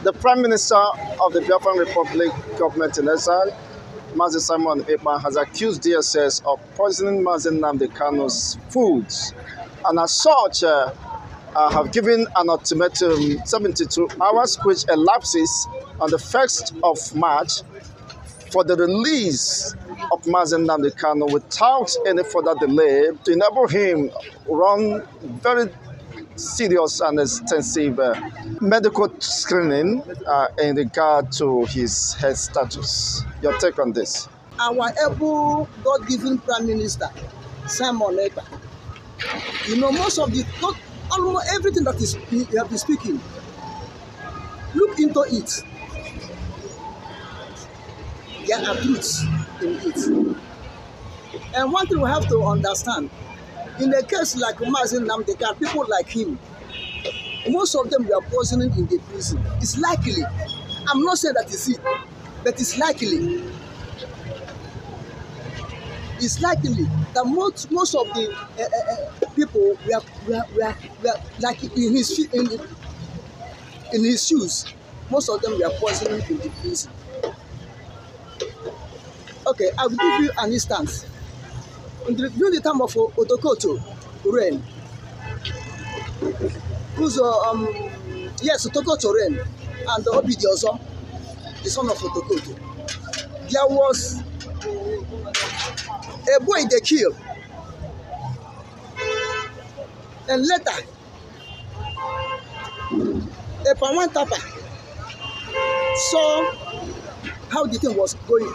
The Prime Minister of the Biafran Republic government in exile, Mazi Ekpa, has accused DSS of poisoning Mazi Nnamdi Kanu's foods, and as such, have given an ultimatum 72 hours, which elapses on the 1st of March, for the release of Mazi Nnamdi Kanu without any further delay to enable him run very serious and extensive medical screening in regard to his health status. Your take on this? Our able God-given Prime Minister, Ekpa, most of the, not almost everything that is he have been speaking, look into it. There are truths in it. And one thing we have to understand, in a case like Mazi Nnamdi Kanu, people like him, most of them were poisoning in the prison. It's likely. I'm not saying that it's it, but it's likely. It's likely that most of the people were like in his shoes. Most of them were poisoning in the prison. Okay, I will give you an instance. During the time of Otokoto reign, Otokoto reign, and Obidiozo, the son of Otokoto, there was a boy they killed, and later a Pawan Tapa saw how the thing was going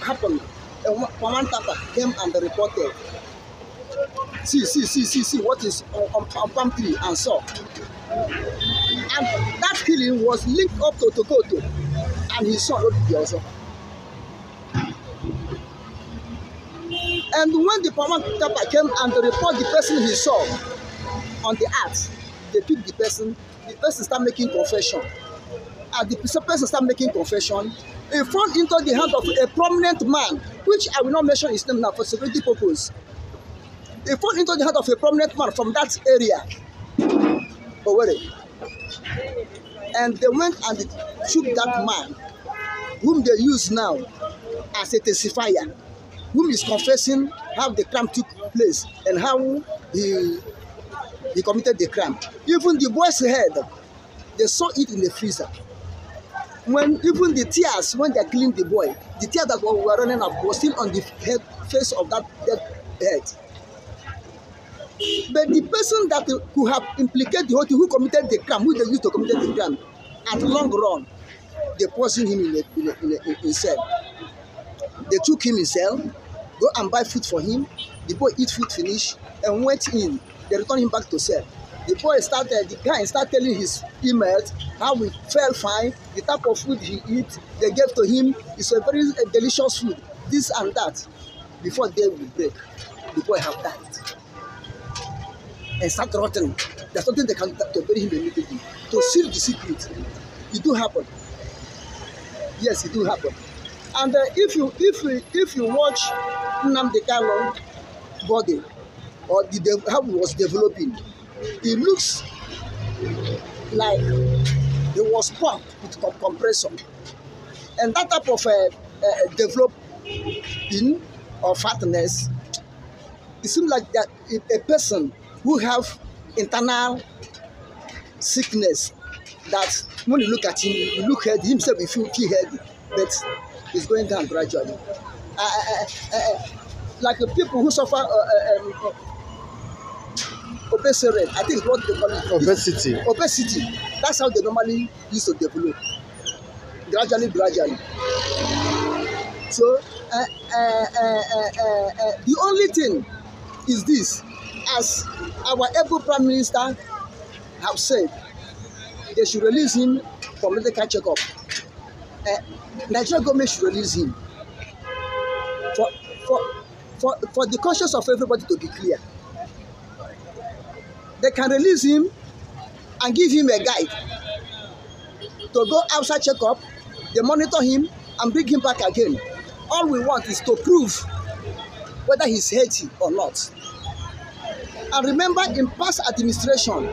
happen. And Pawan Tapa came and reported, see what is on palm tree, and saw. And that killing was linked up to Tokoto and his son Obidiozo. And when the Pawan Tapa came and reported the person he saw on the earth, they picked the person started making confession. And the person started making confession, he fell into the hand of a prominent man, which I will not mention his name now for security purpose. He fell into the hand of a prominent man from that area, Owerri. And they went and took that man, whom they use now as a testifier, whom is confessing how the crime took place and how he committed the crime. Even the boy's head, they saw it in the freezer. When even the tears, when they cleaned the boy, the tears that were running up was still on the face of that dead head. But the person that could have implicated the whole thing, who committed the crime, who they used to commit the crime, at long run, they poisoned him in cell. They took him in cell, go and buy food for him. The boy eat food finish and went in. They returned him back to cell. The guy started telling his inmates how he felt fine, the type of food he eat, they gave to him. It's a very delicious food, this and that. Before day will break, the boy have died. And start rotting. There's nothing they can do to bury him immediately. To seal the secret. It do happen. Yes, it do happen. And if you watch Nnamdi Kanu body, or how it was developing, it looks like it was pumped with compressor. And that type of developing or fatness, it seems like that a person who have internal sickness, that when you look at him, you look at himself, you feel heavy, but it's going down gradually. Like people who suffer obesity, I think what they call it. Obesity. Obesity. That's how they normally used to develop. Gradually. So the only thing is this, as our able Prime Minister have said, they should release him for medical checkup. Nigeria government should release him for the conscience of everybody to be clear. They can release him and give him a guide to go outside checkup. They monitor him and bring him back again. All we want is to prove whether he's healthy or not. And remember, in past administration,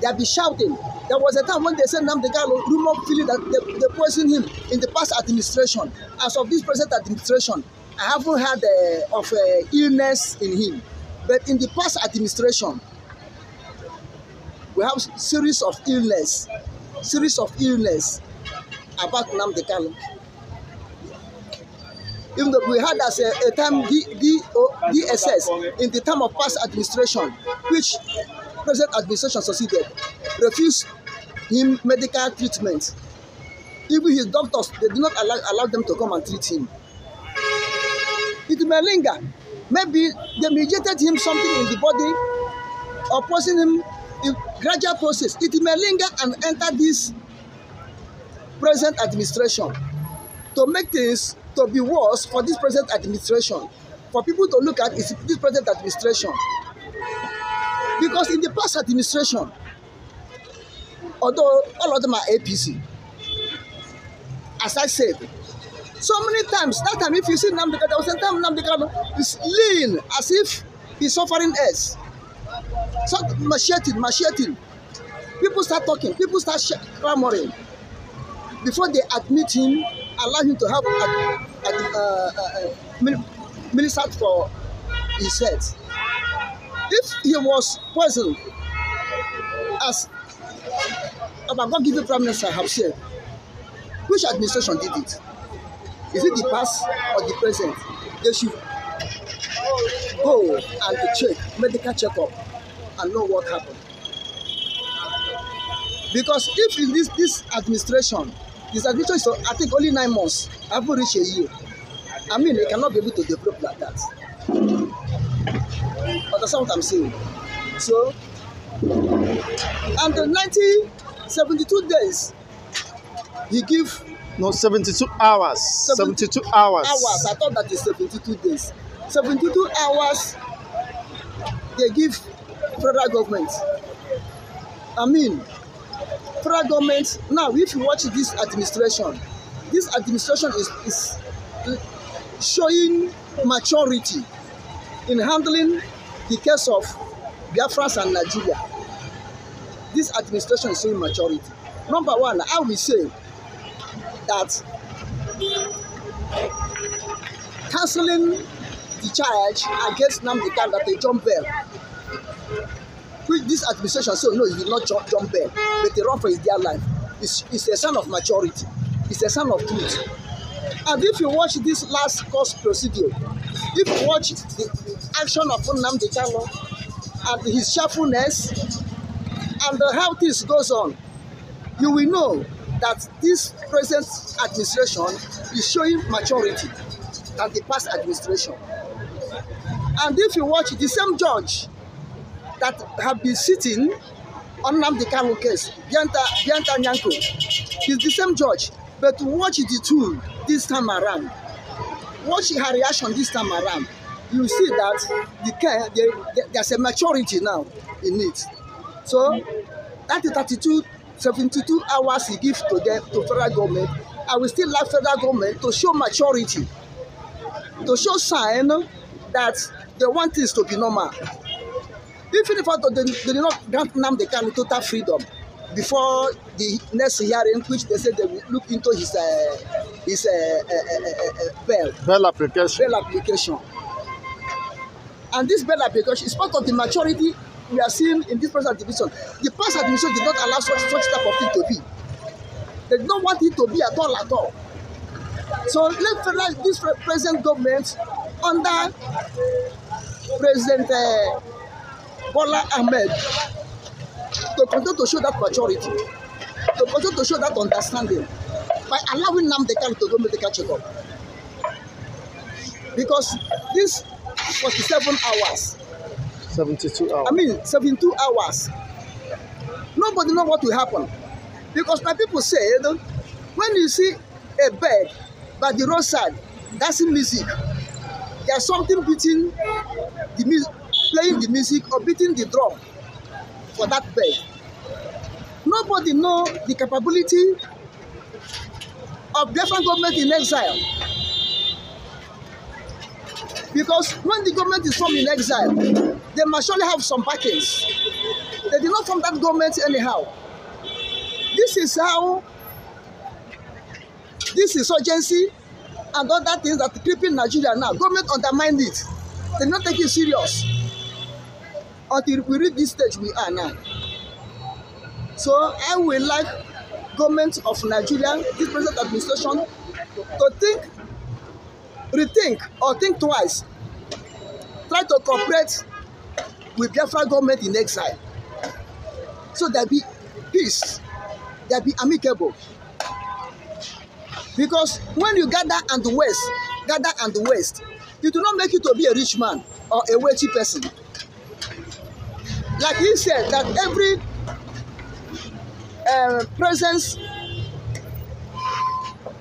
they have been shouting There was a time when they said Nnamdi Kanu, rumor feeling that they poisoned him in the past administration. As of this present administration, I haven't heard of illness in him. But in the past administration, we have series of illness about Nnamdi Kanu. Even though we had as a time DSS in the time of past administration, which present administration succeeded, refused him medical treatment. Even his doctors, they did not allow them to come and treat him. It may linger. Maybe they injected him something in the body or poison him in gradual process. It may linger and enter this present administration to make things to be worse for this present administration, for people to look at this present administration. Because in the past administration, although all of them are APC, as I said, so many times, that time if you see Nnamdi Kanu, there was a time Nnamdi Kanu is lean as if he's suffering else. So macheting. People start talking, people start clamoring. Before they admit him, allow him to have minister for his health. If he was poisoned, as our God-given Prime Minister have said, which administration did it? Is it the past or the present? They should go and check, medical checkup, and know what happened. Because if in this administration is, I think, only 9 months, I haven't reached a year. I mean, they cannot be able to develop like that. But that's what I'm saying. So, and the 72 days, he give. No, 72 hours. 72 hours. I thought that is 72 days. 72 hours, they give federal government. I mean, federal government, now if you watch this administration is showing maturity in handling the case of Biafra and Nigeria. This administration is showing maturity. Number one, I will say that cancelling the charge against Nnamdi Kanu that they jump bail, which this administration said no, he did not jump bail, but they run for his dear life. It's a sign of maturity. It's a sign of truth. And if you watch this last court procedure, if you watch the action of Nnamdi Kanu and his cheerfulness and how this goes on, you will know that this present administration is showing maturity than the past administration. And if you watch the same judge that have been sitting on Nnamdi Kanu case, Bianta Nyanko, is the same judge, but watch the tool this time around. Watch her reaction this time around. You see that there's a maturity now in it. So that is 72 hours he gives to federal government. I will still like federal government to show maturity, to show sign that they want things to be normal. Even if they did not grant Nnamdi Kanu total freedom before the next hearing, which they said they will look into his bail application. And this bail application is part of the maturity we are seeing in this present administration. The past administration did not allow such type of thing to be. They did not want it to be at all. So let this present government under President Bola Ahmed to continue to show that maturity, to continue to show that understanding by allowing Nnamdi Kanu to go medical checkup. Because this 47 hours, 72 hours. I mean 72 hours, nobody knows what will happen. Because my people say, when you see a bird by the roadside dancing music, there's something beating the music, playing the music or beating the drum for that bird. Nobody knows the capability of different government in exile. Because when the government is formed in exile, they must surely have some backings. They did not form that government anyhow. this is how this insurgency and other things that are creeping Nigeria now, government undermine it. They not take it serious until we reach this stage we are now. So I would like government of Nigeria, this present administration, to think, rethink, or think twice. Try to cooperate with Biafra government in exile, so there be peace, there be amicable. Because when you gather and the West, it will not make you to be a rich man or a wealthy person. Like he said, that every presence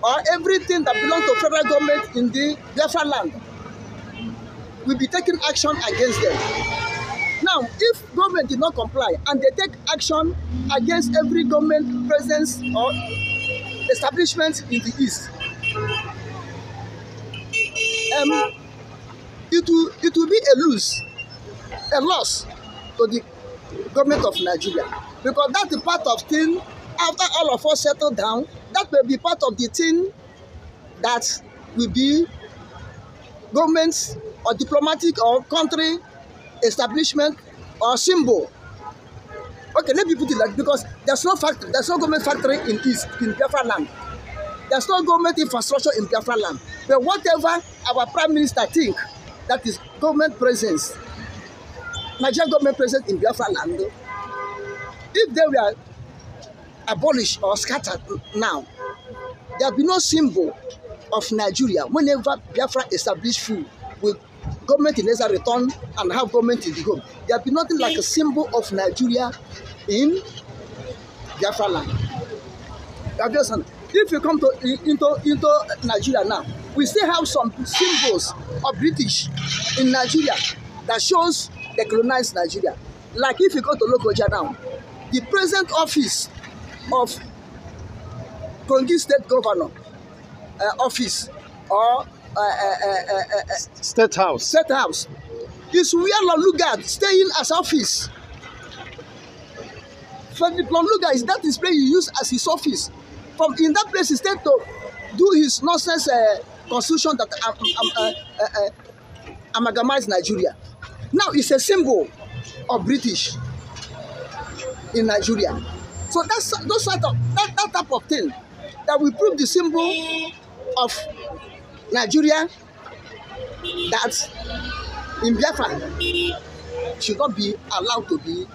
or everything that belongs to federal government in the Biafra land will be taking action against them. Now, if government did not comply and they take action against every government presence or establishment in the East, it will be a loss to the government of Nigeria, because that's the part of thing. After all of us settle down, that will be part of the thing that will be government or diplomatic or country establishment or symbol. Okay, let me put it like, because there's no factory, there's no government factory in Biafra land. There's no government infrastructure in Biafra land. But whatever our prime minister think, that is government presence, Nigerian government presence in Biafra land, if they were abolished or scattered now, there will be no symbol of Nigeria whenever Biafra established food with government in Israel return and have government in the home. There will be nothing like a symbol of Nigeria in Biafra land. If you come into Nigeria now, we still have some symbols of British in Nigeria that shows they colonized Nigeria. Like if you go to Lokoja now, the present office of Kogi State Governor office or State House is where Lugard staying as office. So the Lugard that is where he used as his office. From in that place, instead to do his nonsense constitution that amalgamize Nigeria. Now it's a symbol of British in Nigeria. So that's that type of thing that will prove the symbol of Nigeria that in Biafra should not be allowed to be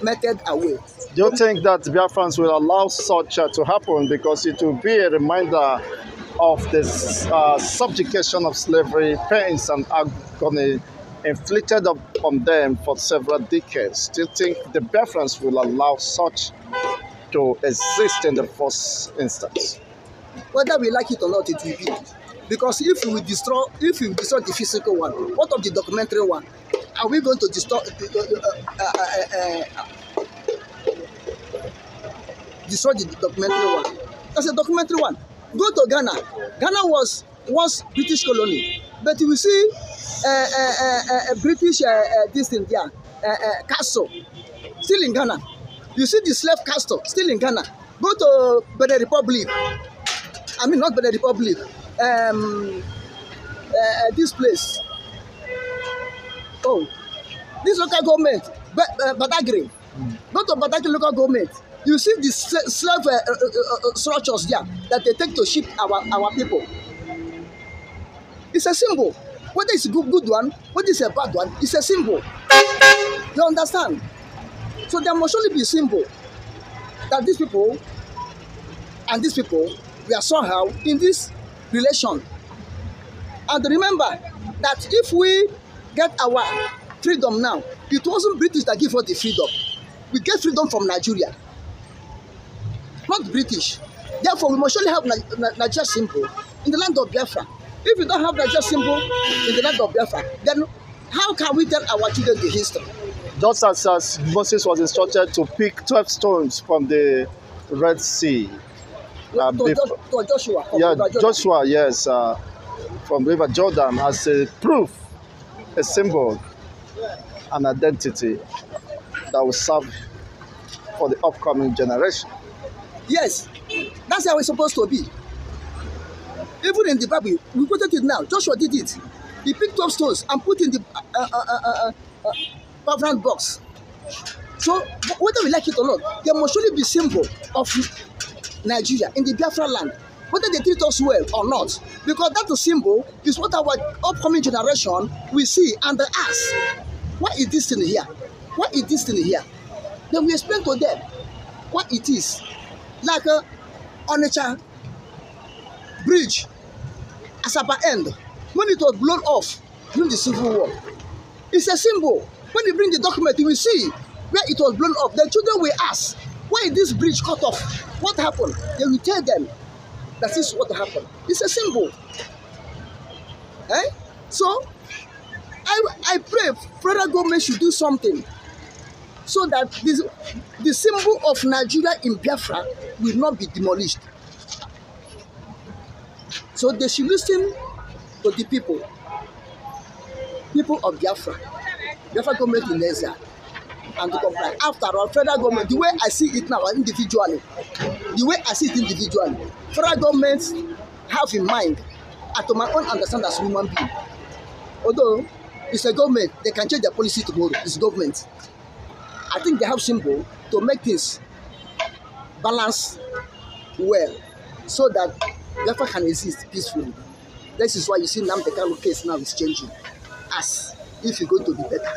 meted away. Do you think that Biafrans will allow such to happen, because it will be a reminder of the subjugation of slavery, pains and agony inflicted upon them for several decades? Do you think the Biafrans will allow such to exist in the first instance? Whether we like it or not, it will be. Because if we destroy the physical one, what of the documentary one? Are we going to destroy the documentary one? That's a documentary one. Go to Ghana. Ghana was British colony, but you see a British this thing there, castle still in Ghana. You see the slave castle still in Ghana. Go to Benin Republic. I mean not Benin Republic. This place. Oh, this local government, Badagry. Go to Badagry local government. You see the slave structures there that they take to ship our people. It's a symbol. Whether it's a good one, whether it's a bad one, it's a symbol. You understand? So there must only be a symbol that these people and these people, we are somehow in this relation. And remember that if we get our freedom now, it wasn't British that gave us the freedom. We get freedom from Nigeria, not British. Therefore, we must surely have Nigeria symbol in the land of Biafra. If we don't have Nigeria symbol in the land of Biafra, then how can we tell our children the history? Just as Moses was instructed to pick 12 stones from the Red Sea. To Joshua. Joshua, yes, from River Jordan as a proof, a symbol, an identity that will serve for the upcoming generation. Yes, that's how it's supposed to be. Even in the Bible, we quoted it now. Joshua did it. He picked 12 stones and put in the covenant box. So whether we like it or not, there must surely be symbol of Nigeria in the Biafra land, whether they treat us well or not, because that symbol is what our upcoming generation will see and they ask, what is this thing here? What is this thing here? Then we explain to them what it is. Like Onitsha Bridge, Asaba End, when it was blown off during the Civil War, it's a symbol. When you bring the document, you will see where it was blown off. The children will ask, why is this bridge cut off? What happened? They will tell them that is what happened. It's a symbol. Eh? So, I pray federal government should do something so that the symbol of Nigeria in Biafra will not be demolished. So they should listen to the people of Biafra government in Asia, and to comply. After all, federal government, the way I see it now individually, federal governments have in mind, and to my own understanding as a human being, although it's a government, they can change their policy tomorrow, it's government. I think they have symbol to make things balance well, so that Biafra can exist peacefully. This is why you see Nnamdi Kanu case now is changing, as if it's going to be better.